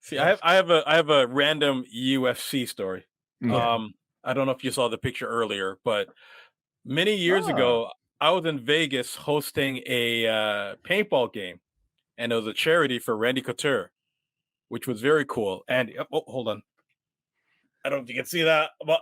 See, I have a random UFC story. Okay. I don't know if you saw the picture earlier, but many years Ah. ago, I was in Vegas hosting a paintball game, and it was a charity for Randy Couture, which was very cool. And oh, hold on, I don't know if you can see that, but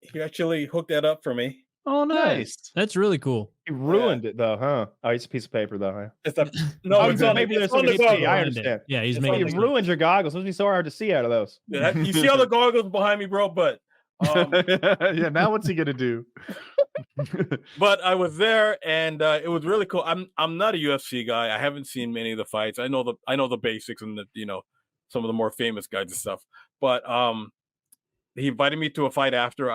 he actually hooked that up for me. Oh, nice. That's really cool. He ruined it though, huh? Oh, it's a piece of paper though, huh? It's a no, Oh, it's on, maybe it's there's on the something you see. I goggles. understand. Yeah, he's It's making on You the- ruined your goggles. It's supposed to be so hard to see out of those. You see all the goggles behind me, bro? But Yeah, now what's he gonna do? but I was there, and it was really cool. I'm not a UFC guy. I haven't seen many of the fights. I know the basics and some of the more famous guys and stuff. But he invited me to a fight after.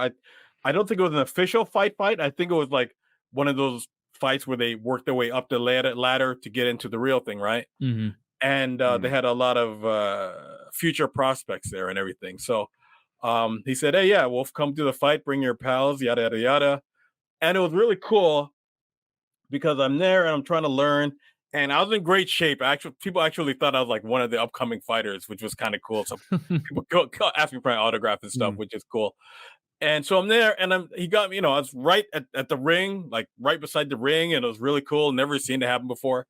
I don't think it was an official fight. I think it was like one of those fights where they work their way up the ladder to get into the real thing, right? Mm-hmm. And they had a lot of future prospects there and everything. So he said, "Hey, yeah, Wolf, come to the fight. Bring your pals, yada yada yada." And it was really cool because I'm there and I'm trying to learn. And I was in great shape. People actually thought I was like one of the upcoming fighters, which was kind of cool. So people go ask me for my autograph and stuff, which is cool. And so I'm there, and he got me. I was right at the ring, like right beside the ring, and it was really cool. Never seen it happen before.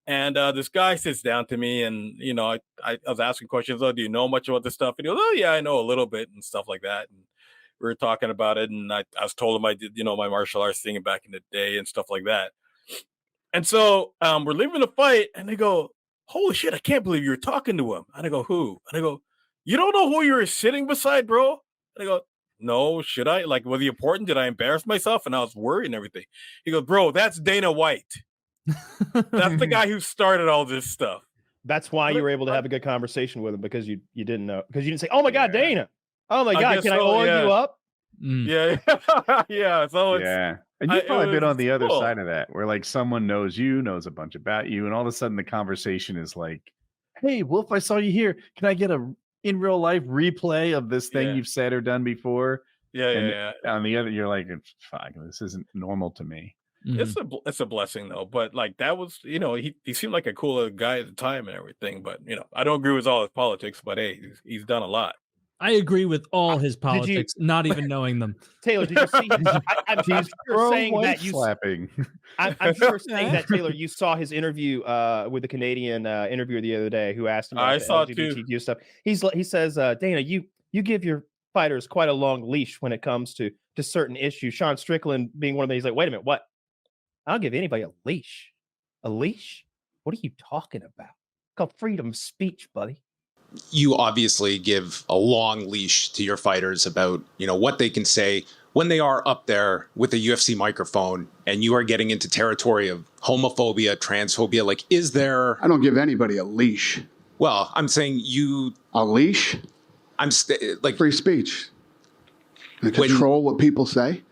And this guy sits down to me, and I was asking questions. Oh, do you know much about this stuff? And he goes, "Oh yeah, I know a little bit and stuff like that." And we were talking about it, and I was told him I did, my martial arts thing back in the day and stuff like that. And so we're leaving the fight, and they go, "Holy shit, I can't believe you were talking to him." And I go, "Who?" And I go, "You don't know who you were sitting beside, bro?" And I go, "No, should I? Like, was he important? Did I embarrass myself?" And I was worried and everything. He goes, "Bro, that's Dana White. That's the guy who started all this stuff." That's why you were able to have a good conversation with him, because you didn't know, because you didn't say, "Oh my God, Dana! Oh my God, can I oil you up?" Yeah, yeah. So it's and you've probably been on the other cool. side of that, where like someone knows a bunch about you, and all of a sudden the conversation is like, "Hey, Wolf, I saw you here. Can I get a in real life replay of this thing you've said or done before?" Yeah. On the other, you're like, "Fuck, this isn't normal to me." It's a blessing though, but like that was, he seemed like a cool guy at the time and everything, but I don't agree with all his politics, but hey, he's done a lot. I agree with all his politics, not even knowing them. Taylor, did you see? I'm sure saying that you slapping. I'm sure saying that, Taylor, you saw his interview with the Canadian interviewer the other day who asked him about the LGBTQ stuff. He says, Dana, you give your fighters quite a long leash when it comes to certain issues. Sean Strickland being one of them. He's like, wait a minute, what? I don't give anybody a leash. A leash? What are you talking about? It's called freedom of speech, buddy. You obviously give a long leash to your fighters about, what they can say when they are up there with a UFC microphone and you are getting into territory of homophobia, transphobia. Like, is there... I don't give anybody a leash. Well, I'm saying you... A leash? I'm like... Free speech. I control what people say.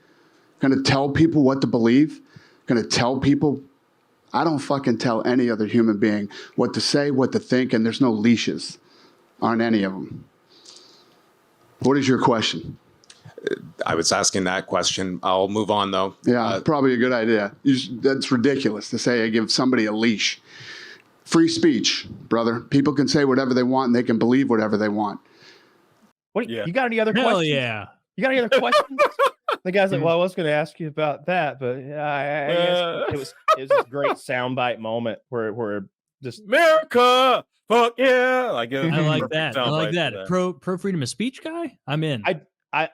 Gonna tell people what to believe. Gonna tell people... I don't fucking tell any other human being what to say, what to think, and there's no leashes on any of them. What is your question? I was asking that question. I'll move on, though. Yeah, probably a good idea. That's ridiculous to say I give somebody a leash. Free speech, brother. People can say whatever they want, and they can believe whatever they want. What? You got any other questions? Hell yeah. You got any other questions? The guy's like, well, I was going to ask you about that, but I guess it was this great soundbite moment where just America, fuck yeah! I like that. I like that. Pro freedom of speech guy. I'm in. I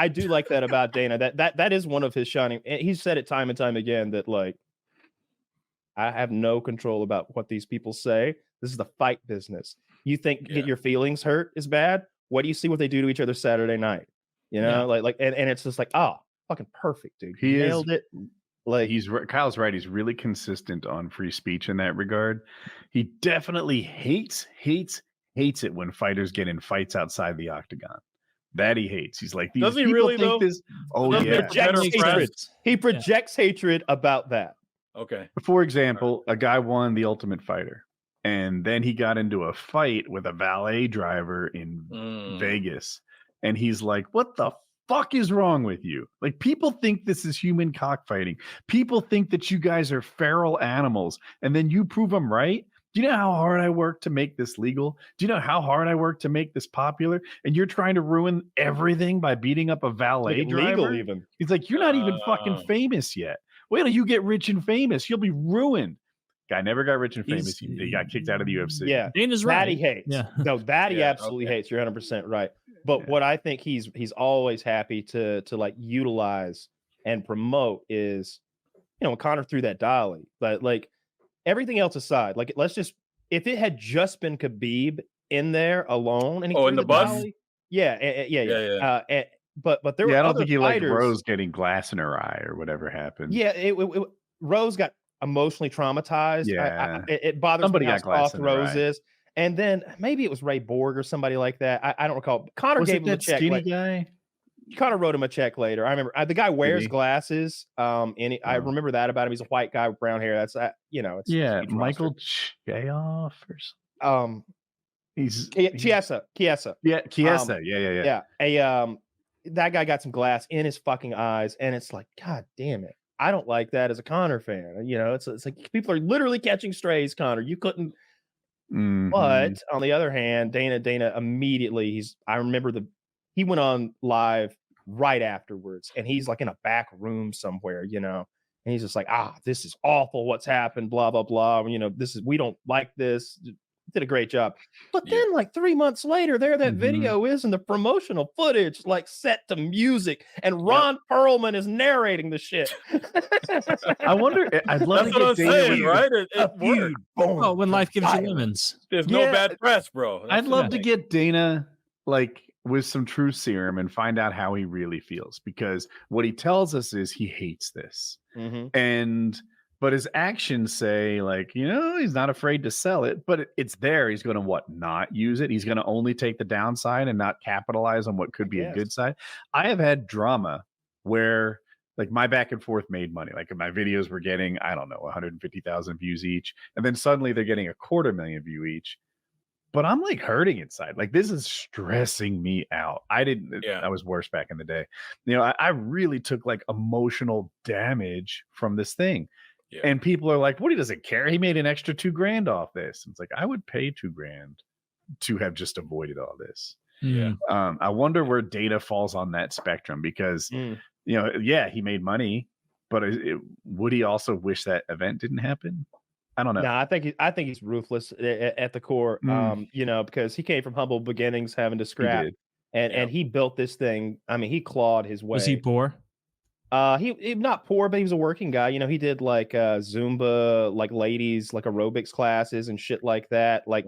do like that about Dana. That is one of his shining. He's said it time and time again that like, I have no control about what these people say. This is the fight business. You think get your feelings hurt is bad? What do you see what they do to each other Saturday night? And it's just like, oh, fucking perfect, dude. He nailed it. Like Kyle's right. He's really consistent on free speech in that regard. He definitely hates it when fighters get in fights outside the octagon. That he hates. He's like, does he really think this? Oh yeah. He projects hatred about that. Okay. For example, a guy won the Ultimate Fighter, and then he got into a fight with a valet driver in Vegas, and he's like, "What the fuck is wrong with you? Like, people think this is human cockfighting. People think that you guys are feral animals, and then you prove them right, Do you know how hard I worked to make this legal? Do you know how hard I worked to make this popular? And you're trying to ruin everything by beating up a valet driver? Legal even. He's like, you're not even fucking famous yet. Wait till you get rich and famous. You'll be ruined. Guy never got rich and famous. He got kicked out of the UFC. Yeah. Dana's that right. he hates. Yeah. No, that he absolutely hates. You're 100% right. But what I think he's always happy to like utilize and promote is, you know, when Conor threw that dolly, but like everything else aside, like let's just, if it had just been Khabib in there alone and he threw in the bus, dolly, yeah. But there were I don't other think he fighters, liked Rose getting glass in her eye or whatever happened. Yeah, Rose got emotionally traumatized. Yeah, it bothers somebody me how got glass soft in their Rose eye. is. And then maybe it was Ray Borg or somebody like that. I don't recall. Conor Was gave it him a that check. skinny guy? Conor wrote him a check later. I remember the guy wears glasses. I remember that about him. He's a white guy with brown hair. That's you know. It's Michael Chayoff or something. Chiesa. Yeah, Chiesa. Yeah. That guy got some glass in his fucking eyes, and it's like, God damn it. I don't like that as a Conor fan. You know, it's like people are literally catching strays, Conor. You couldn't. Mm-hmm. But on the other hand, Dana immediately I remember he went on live right afterwards, and he's like in a back room somewhere, you know, and he's just like, this is awful. What's happened? Blah, blah, blah. You know, we don't like this. Did a great job. But then like 3 months later, that video is in the promotional footage, like set to music, and Ron Perlman is narrating the shit. I wonder, I'd love That's to what get I'm Dana saying, right? It worked. Oh, when life gives you lemons. There's no bad press, bro. I'd love to get Dana like with some true serum and find out how he really feels, because what he tells us is he hates this. But his actions say, like, you know, he's not afraid to sell it, but it's there. He's going to not use it. He's going to only take the downside and not capitalize on what could be a good side. I have had drama where like my back and forth made money. Like my videos were getting, I don't know, 150,000 views each. And then suddenly they're getting 250,000 views each. But I'm like hurting inside. Like this is stressing me out. I was worse back in the day. You know, I really took like emotional damage from this thing. Yeah. And people are like, "What? He doesn't care. He made an extra $2,000 off this." It's like I would pay $2,000 to have just avoided all this. Yeah. I wonder where Dana falls on that spectrum, because you know, he made money, but would he also wish that event didn't happen? I don't know. No, I think he's ruthless at the core. You know, because he came from humble beginnings, having to scrap, and he built this thing. I mean, he clawed his way. Was he poor? He not poor, but he was a working guy. You know, he did like Zumba, like ladies, like aerobics classes and shit like that. Like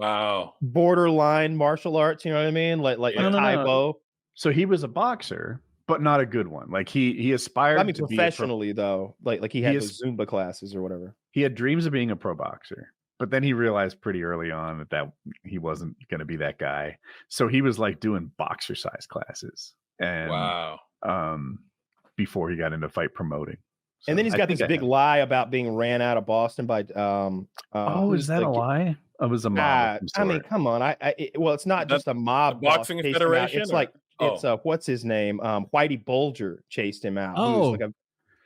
borderline martial arts. You know what I mean? Like Taibo. So he was a boxer, but not a good one. Like he aspired. I mean, to professionally though. Like he had those Zumba classes or whatever. He had dreams of being a pro boxer, but then he realized pretty early on that he wasn't going to be that guy. So he was like doing boxer size classes. And before he got into fight promoting. So and then he's got this big lie about being ran out of Boston by is that a lie? It was a mob. I mean, come on. Well, it's not just a mob. Boxing Federation. It's like it's what's his name? Whitey Bulger chased him out. Oh,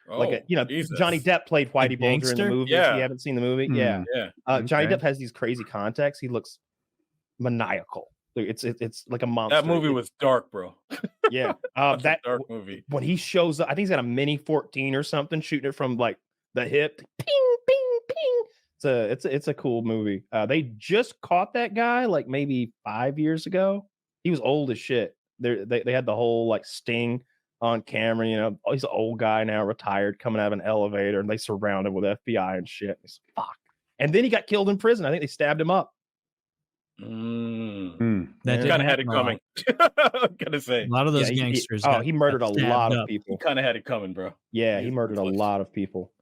like a you know, Jesus. Johnny Depp played Whitey Bulger in the movie. Yeah. If you haven't seen the movie, Johnny Depp has these crazy contacts. He looks maniacal. It's like a monster. That movie was dark, bro. Yeah, that dark movie. When he shows up, I think he's got a Mini 14 or something, shooting it from like the hip. Ping, ping, ping. It's a cool movie. They just caught that guy like maybe 5 years ago. He was old as shit. They had the whole like sting on camera. You know, he's an old guy now, retired, coming out of an elevator, and they surround him with FBI and shit. He's fuck. And then he got killed in prison. I think they stabbed him up. That kind of had it coming. I'm gonna say a lot of those gangsters. He murdered a lot of people. He kind of had it coming, bro. Yeah, he murdered a lot of people.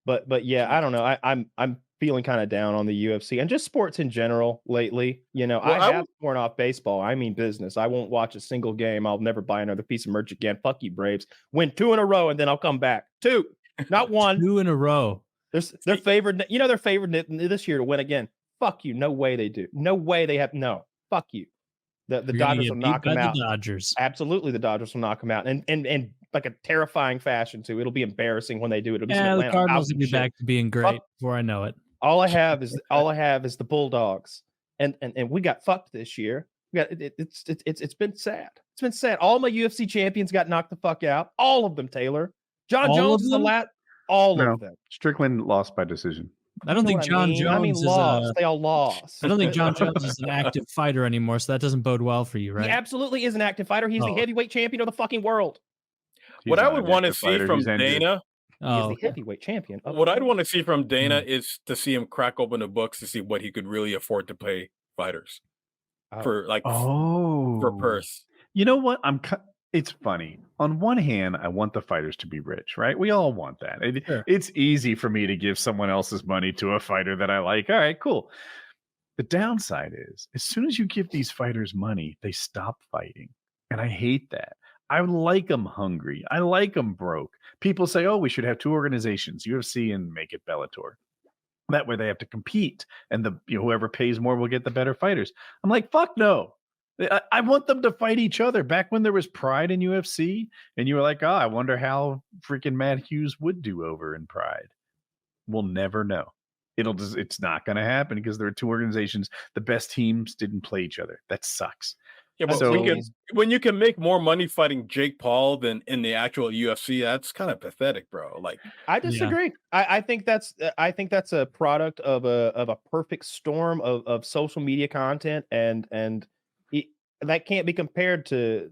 But yeah, I don't know. I'm feeling kind of down on the UFC and just sports in general lately. You know, I have torn off baseball. I mean business. I won't watch a single game. I'll never buy another piece of merch again. Fuck you, Braves. Win 2 in a row and then I'll come back. 2, not 1. 2 in a row. They're favored. You know, they're favored this year to win again. Fuck you. No way they do. No way they have. No. Fuck you. The Dodgers will knock them out. The Dodgers. Absolutely, the Dodgers will knock them out, and like a terrifying fashion too. It'll be embarrassing when they do it. It'll be the Cardinals will be back to being great before I know it. All I have is the Bulldogs, and we got fucked this year. We got it's been sad. It's been sad. All my UFC champions got knocked the fuck out. All of them, Taylor. John Jones is the last. All of them. Strickland lost by decision. I don't think John Jones lost. They all lost. I don't think John Jones is an active fighter anymore, so that doesn't bode well for you, right? He absolutely is an active fighter. He's the heavyweight champion of the fucking world. What I would want to see from Dana. He's the heavyweight champion. What I'd want to see from Dana is to see him crack open the books to see what he could really afford to pay fighters for purse. You know what? It's funny. On one hand, I want the fighters to be rich, right? We all want that. It's easy for me to give someone else's money to a fighter that I like. All right, cool. The downside is, as soon as you give these fighters money, they stop fighting. And I hate that. I like them hungry. I like them broke. People say, oh, we should have two organizations, UFC and make it Bellator. That way they have to compete, and whoever pays more will get the better fighters. I'm like, fuck no. I want them to fight each other. Back when there was Pride in UFC, and you were like, oh, I wonder how freaking Matt Hughes would do over in Pride. We'll never know. It's not going to happen because there are two organizations. The best teams didn't play each other. That sucks. Yeah, but when you can make more money fighting Jake Paul than in the actual UFC, that's kind of pathetic, bro. Like, I disagree. Yeah. I think that's a product of a perfect storm of social media content, and that can't be compared to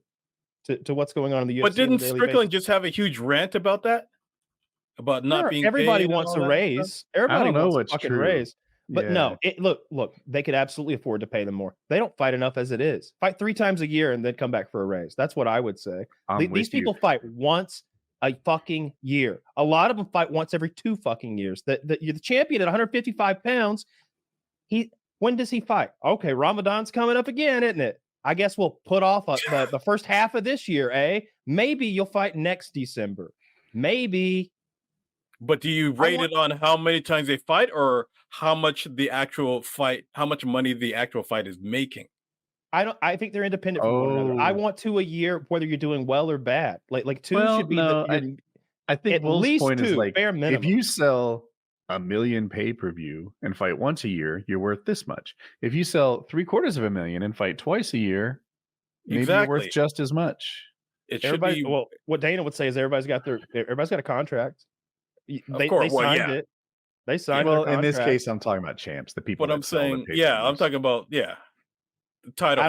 what's going on in the UFC. But didn't Strickland just have a huge rant about that? About not being everybody wants a raise. Everybody wants a fucking raise. But no, look, they could absolutely afford to pay them more. They don't fight enough as it is. Fight 3 times a year and then come back for a raise. That's what I would say. These people fight once a fucking year. A lot of them fight once every 2 fucking years. The champion at 155 pounds, when does he fight? Okay, Ramadan's coming up again, isn't it? I guess we'll put off the first half of this year, eh? Maybe you'll fight next December. Maybe. But do you rate it on how many times they fight, or how much money the actual fight is making? I think they're independent from one another. I want 2 a year, whether you're doing well or bad. Like 2 should be I think Will's point is like, bare minimum. If you sell 1 million pay-per-view and fight once a year, you're worth this much. If you sell 750,000 and fight twice a year, maybe you're worth just as much. Well, what Dana would say is everybody's got a contract. They signed it. They signed. Well, in this case, I'm talking about champs. The people. What I'm saying, I'm talking about the title. I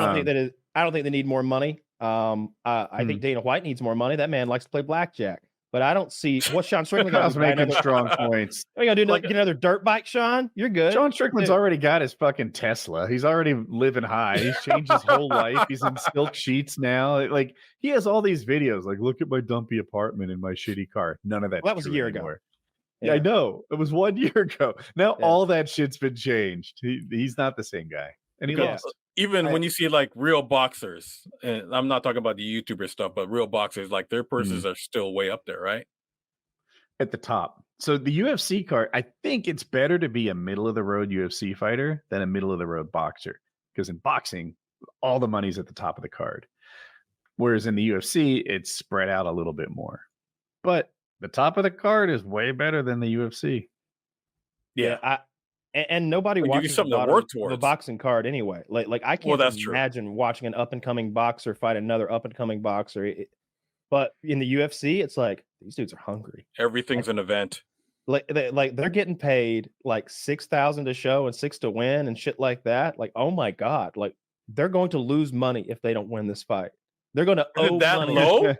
don't think they need more money. I think Dana White needs more money. That man likes to play blackjack. But I don't see what's Sean Strickland going to making strong points. Are you going to get another dirt bike, Sean? You're good. Sean Strickland's already got his fucking Tesla. He's already living high. He's changed his whole life. He's in silk sheets now. Like, he has all these videos. Like, look at my dumpy apartment and my shitty car. None of that. Well, that was a year ago. Yeah, I know. It was 1 year ago. Now all that shit's been changed. He's not the same guy. And he lost. Even when you see like real boxers, and I'm not talking about the YouTuber stuff, but real boxers, like their purses are still way up there, right? At the top. So the UFC card, I think it's better to be a middle of the road UFC fighter than a middle of the road boxer. Because in boxing, all the money's at the top of the card. Whereas in the UFC, it's spread out a little bit more. But the top of the card is way better than the UFC. Yeah. And nobody watches the boxing card anyway. Like I can't imagine watching an up and coming boxer fight another up and coming boxer. But in the UFC, it's like these dudes are hungry. Everything's an event. Like they're getting paid like $6,000 to show and $6,000 to win and shit like that. Like, oh my God, like they're going to lose money if they don't win this fight. They're going to owe that money. Low?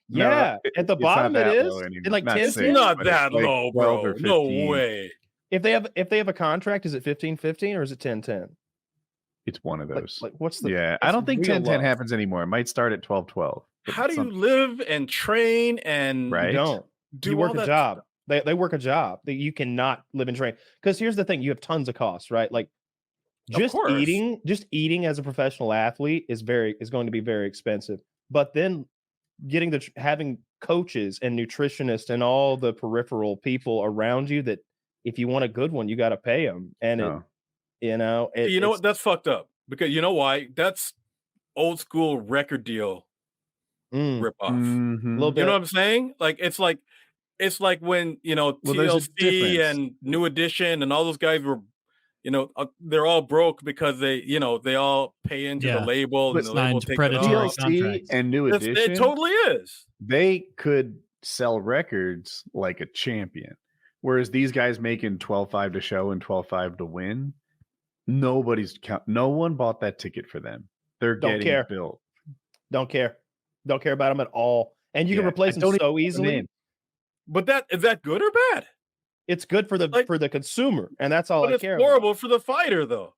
Yeah, at the bottom it is. In like 10 cents. Not that low, bro. No way. If they have a contract, is it 15-15 or is it 10-10? It's one of those. Like what's the? Yeah, I don't think 10-10 happens anymore. It might start at 12-12. How do you live and train and you work a job? They work a job that you cannot live and train. Because here's the thing: you have tons of costs, right? Like just eating as a professional athlete is going to be very expensive. But then having coaches and nutritionists and all the peripheral people around you that if you want a good one, you got to pay them. And what? That's fucked up because you know why? That's old school record deal rip off. A little bit. You know what I'm saying? Like it's like it's like when there's a TLC difference. and New Edition and all those guys were, they're all broke because they all pay into the label and the label takes it off. TLC and New Edition, It totally is. They could sell records like a champion, whereas these guys making 12.5 to show and 12.5 to win, no one bought that ticket for them. They're getting built. Don't care about them at all, and you can replace them so easily. But is that good or bad? It's good for the consumer, and that's all I care about. It's horrible for the fighter, though.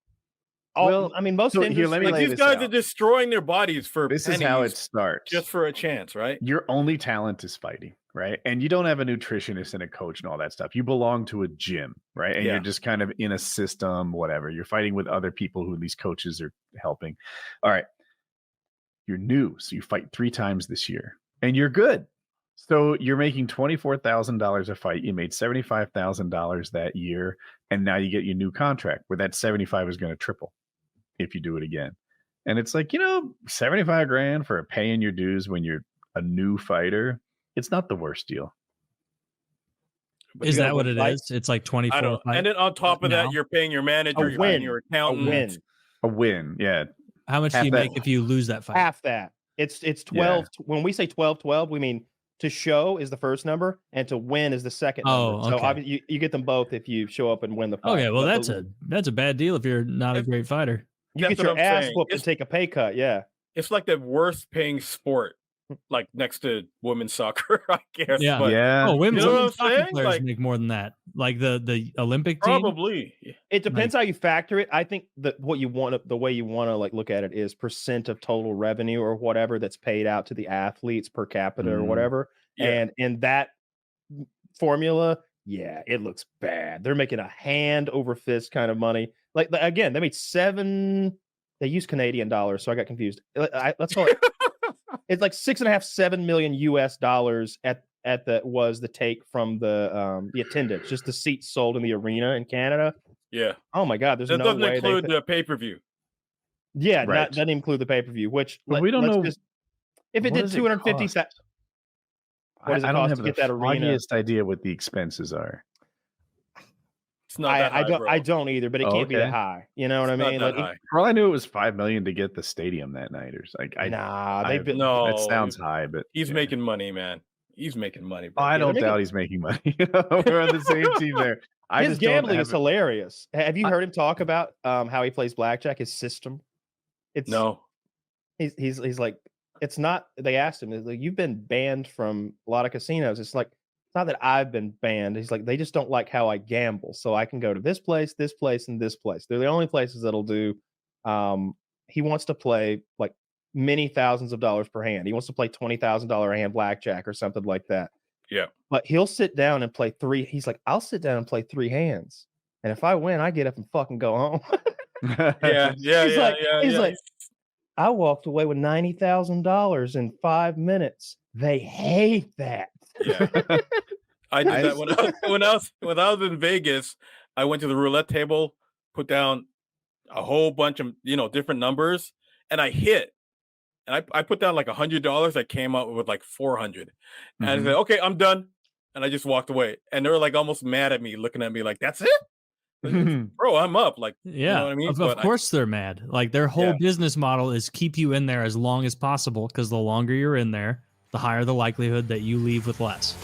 Well, I mean, most these guys are destroying their bodies for this is how it starts, just for a chance, right? Your only talent is fighting, right? And you don't have a nutritionist and a coach and all that stuff. You belong to a gym, right? And you're just kind of in a system, whatever. You're fighting with other people who these coaches are helping. All right, you're new, so you fight 3 times this year, and you're good. So you're making $24,000 a fight. You made $75,000 that year, and now you get your new contract where that 75 is going to triple if you do it again. And it's like, 75 grand for paying your dues when you're a new fighter. It's not the worst deal. Is that what it is? It's like 24. And then on top of that, you're paying your manager, you're paying your accountant. A win. Yeah. How much do you make if you lose that fight? Half that. It's 12. Yeah. When we say 12, we mean to show is the first number and to win is the second number. Okay. So you get them both if you show up and win the fight. Okay, well that's a bad deal if you're not a great fighter. You get your ass whooped and take a pay cut. Yeah. It's like the worst paying sport, like next to women's soccer, I guess. Yeah. But, Oh, women's soccer players make more than that. Like the Olympic team. Probably. It depends how you factor it. I think that the way you want to like look at it is percent of total revenue or whatever that's paid out to the athletes per capita or whatever. Yeah. And in that formula, it looks bad. They're making a hand over fist kind of money. Like again, they made they use Canadian dollars, so I got confused. Let's call it. It's like $6.5-7 million US at the take from the attendance, just the seats sold in the arena in Canada. Yeah. Oh my God, there's that no doesn't way include the pay-per-view. Yeah, right. Doesn't include the pay-per-view. Which we don't know if it did 250. I don't have the foggiest idea what the expenses are. It's not that high, I don't either, but it can't be that high. You know what I mean? For all I knew, it was $5 million to get the stadium that night, or that sounds high, but he's making money, man. He's making money. Bro. I don't doubt he's making money. We're on the same team there. His gambling is hilarious. Have you heard him talk about how he plays blackjack? His system. He's like, it's not. They asked him, like, you've been banned from a lot of casinos. It's like, it's not that I've been banned. He's like, they just don't like how I gamble, so I can go to this place, and this place. They're the only places that'll do. He wants to play like many thousands of dollars per hand. He wants to play $20,000 a hand blackjack or something like that. Yeah. But he'll sit down and play 3. He's like, I'll sit down and play 3 hands, and if I win, I get up and fucking go home. He's like, I walked away with $90,000 in 5 minutes. They hate that. Yeah. I did that when I was in Vegas. I went to the roulette table, put down a whole bunch of different numbers, and I hit. And I put down like $100. I came out with like 400, and I said, "Okay, I'm done," and I just walked away. And they were like almost mad at me, looking at me like, "That's it." Bro, I'm up. Like, you know what I mean? Of course they're mad. Like their whole business model is keep you in there as long as possible, because the longer you're in there, the higher the likelihood that you leave with less.